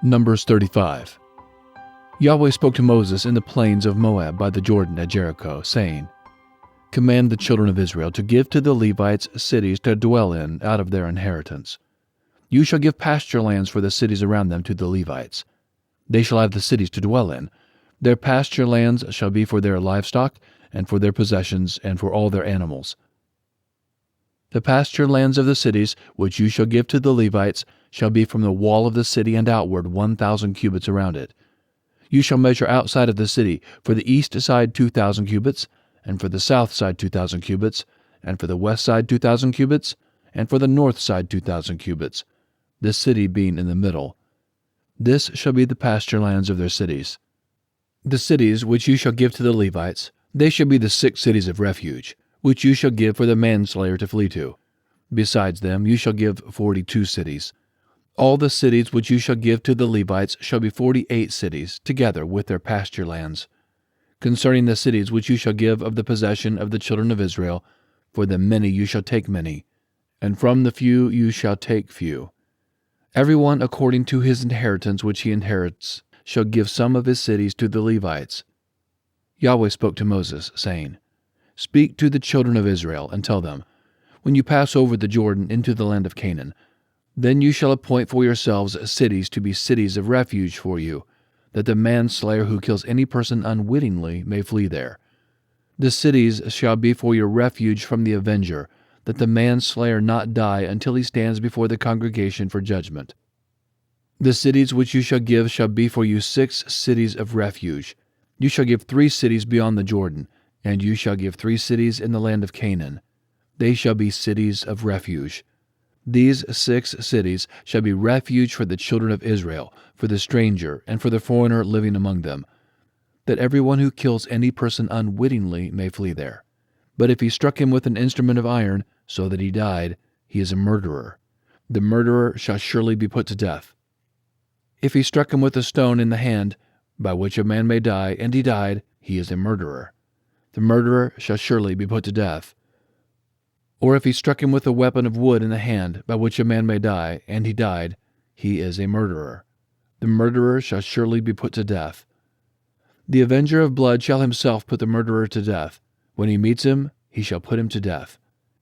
Numbers 35. Yahweh spoke to Moses in the plains of Moab by the Jordan at Jericho, saying, Command the children of Israel to give to the Levites cities to dwell in out of their inheritance. You shall give pasture lands for the cities around them to the Levites. They shall have the cities to dwell in. Their pasture lands shall be for their livestock, and for their possessions, and for all their animals. The pasture lands of the cities, which you shall give to the Levites, shall be from the wall of the city and outward 1,000 cubits around it. You shall measure outside of the city, for the east side 2,000 cubits, and for the south side 2,000 cubits, and for the west side 2,000 cubits, and for the north side 2,000 cubits, the city being in the middle. This shall be the pasture lands of their cities. The cities which you shall give to the Levites, they shall be the 6 cities of refuge, which you shall give for the manslayer to flee to. Besides them you shall give 42 cities. All the cities which you shall give to the Levites shall be 48 cities, together with their pasture lands. Concerning the cities which you shall give of the possession of the children of Israel, for the many you shall take many, and from the few you shall take few. Every one according to his inheritance which he inherits shall give some of his cities to the Levites. Yahweh spoke to Moses, saying, Speak to the children of Israel, and tell them, When you pass over the Jordan into the land of Canaan, then you shall appoint for yourselves cities to be cities of refuge for you, that the manslayer who kills any person unwittingly may flee there. The cities shall be for your refuge from the avenger, that the manslayer not die until he stands before the congregation for judgment. The cities which you shall give shall be for you 6 cities of refuge. You shall give 3 cities beyond the Jordan, and you shall give 3 cities in the land of Canaan. They shall be cities of refuge. These 6 cities shall be refuge for the children of Israel, for the stranger, and for the foreigner living among them, that everyone who kills any person unwittingly may flee there. But if he struck him with an instrument of iron, so that he died, he is a murderer. The murderer shall surely be put to death. If he struck him with a stone in the hand, by which a man may die, and he died, he is a murderer. The murderer shall surely be put to death. Or if he struck him with a weapon of wood in the hand, by which a man may die, and he died, he is a murderer. The murderer shall surely be put to death. The avenger of blood shall himself put the murderer to death. When he meets him, he shall put him to death.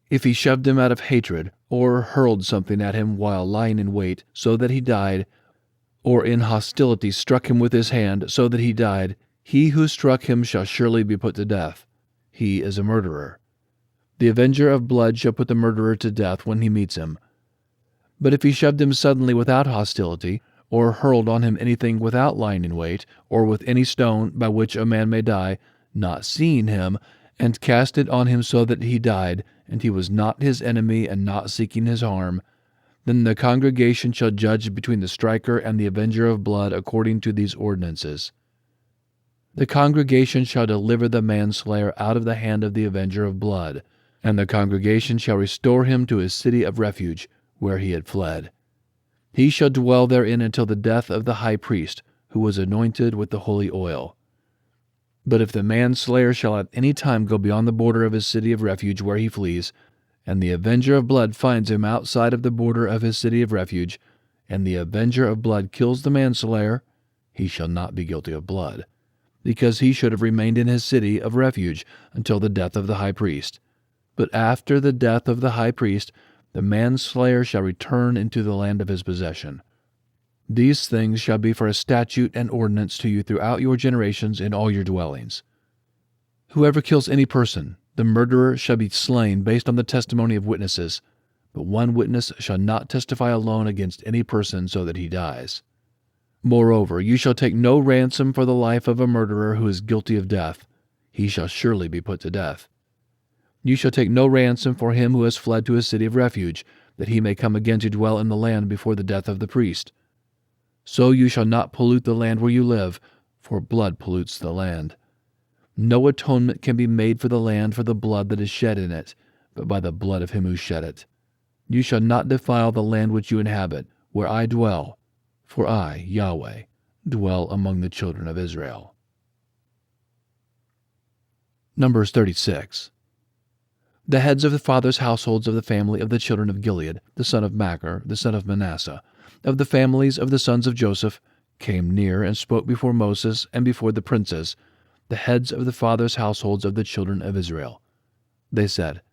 If he shoved him out of hatred, or hurled something at him while lying in wait, so that he died, or in hostility struck him with his hand, so that he died, he who struck him shall surely be put to death. He is a murderer. The avenger of blood shall put the murderer to death when he meets him. But if he shoved him suddenly without hostility, or hurled on him anything without lying in wait, or with any stone by which a man may die, not seeing him, and cast it on him so that he died, and he was not his enemy and not seeking his harm, then the congregation shall judge between the striker and the avenger of blood according to these ordinances. The congregation shall deliver the manslayer out of the hand of the avenger of blood, and the congregation shall restore him to his city of refuge, where he had fled. He shall dwell therein until the death of the high priest, who was anointed with the holy oil. But if the manslayer shall at any time go beyond the border of his city of refuge where he flees, and the avenger of blood finds him outside of the border of his city of refuge, and the avenger of blood kills the manslayer, he shall not be guilty of blood, because he should have remained in his city of refuge until the death of the high priest. But after the death of the high priest, the manslayer shall return into the land of his possession. These things shall be for a statute and ordinance to you throughout your generations in all your dwellings. Whoever kills any person, the murderer shall be slain based on the testimony of witnesses, but one witness shall not testify alone against any person so that he dies. Moreover, you shall take no ransom for the life of a murderer who is guilty of death. He shall surely be put to death. You shall take no ransom for him who has fled to his city of refuge, that he may come again to dwell in the land before the death of the priest. So you shall not pollute the land where you live, for blood pollutes the land. No atonement can be made for the land for the blood that is shed in it, but by the blood of him who shed it. You shall not defile the land which you inhabit, where I dwell, for I, Yahweh, dwell among the children of Israel. Numbers 36. The heads of the fathers' households of the family of the children of Gilead, the son of Machir, the son of Manasseh, of the families of the sons of Joseph, came near and spoke before Moses and before the princes, the heads of the fathers' households of the children of Israel. They said,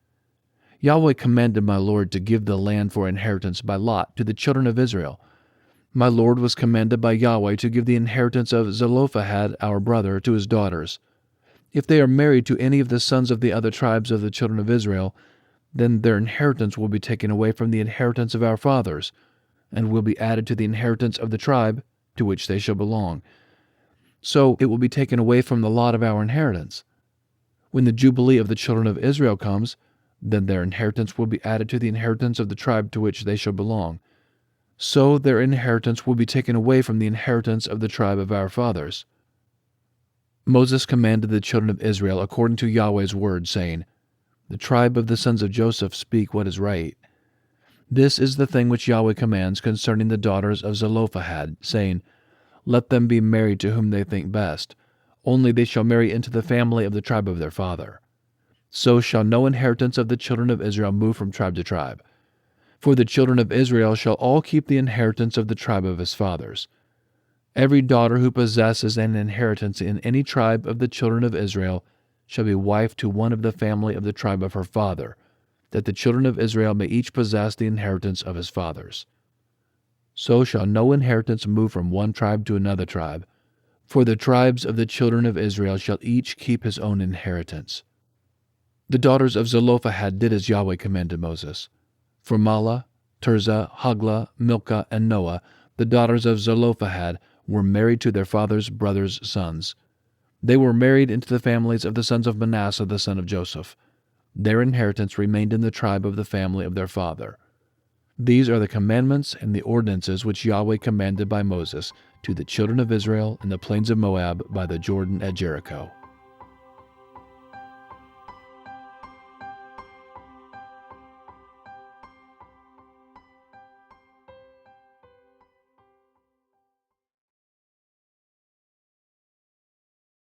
Yahweh commanded my Lord to give the land for inheritance by lot to the children of Israel. My Lord was commanded by Yahweh to give the inheritance of Zelophehad our brother to his daughters. If they are married to any of the sons of the other tribes of the children of Israel, then their inheritance will be taken away from the inheritance of our fathers, and will be added to the inheritance of the tribe to which they shall belong. So it will be taken away from the lot of our inheritance. When the Jubilee of the children of Israel comes, then their inheritance will be added to the inheritance of the tribe to which they shall belong. So their inheritance will be taken away from the inheritance of the tribe of our fathers. Moses commanded the children of Israel according to Yahweh's word, saying, The tribe of the sons of Joseph speak what is right. This is the thing which Yahweh commands concerning the daughters of Zelophehad, saying, Let them be married to whom they think best, only they shall marry into the family of the tribe of their father. So shall no inheritance of the children of Israel move from tribe to tribe. For the children of Israel shall all keep the inheritance of the tribe of his fathers. Every daughter who possesses an inheritance in any tribe of the children of Israel shall be wife to one of the family of the tribe of her father, that the children of Israel may each possess the inheritance of his fathers. So shall no inheritance move from one tribe to another tribe, for the tribes of the children of Israel shall each keep his own inheritance. The daughters of Zelophehad did as Yahweh commanded Moses. For Mahlah, Tirzah, Hoglah, Milcah, and Noah, the daughters of Zelophehad, were married to their father's brothers' sons. They were married into the families of the sons of Manasseh the son of Joseph. Their inheritance remained in the tribe of the family of their father. These are the commandments and the ordinances which Yahweh commanded by Moses to the children of Israel in the plains of Moab by the Jordan at Jericho.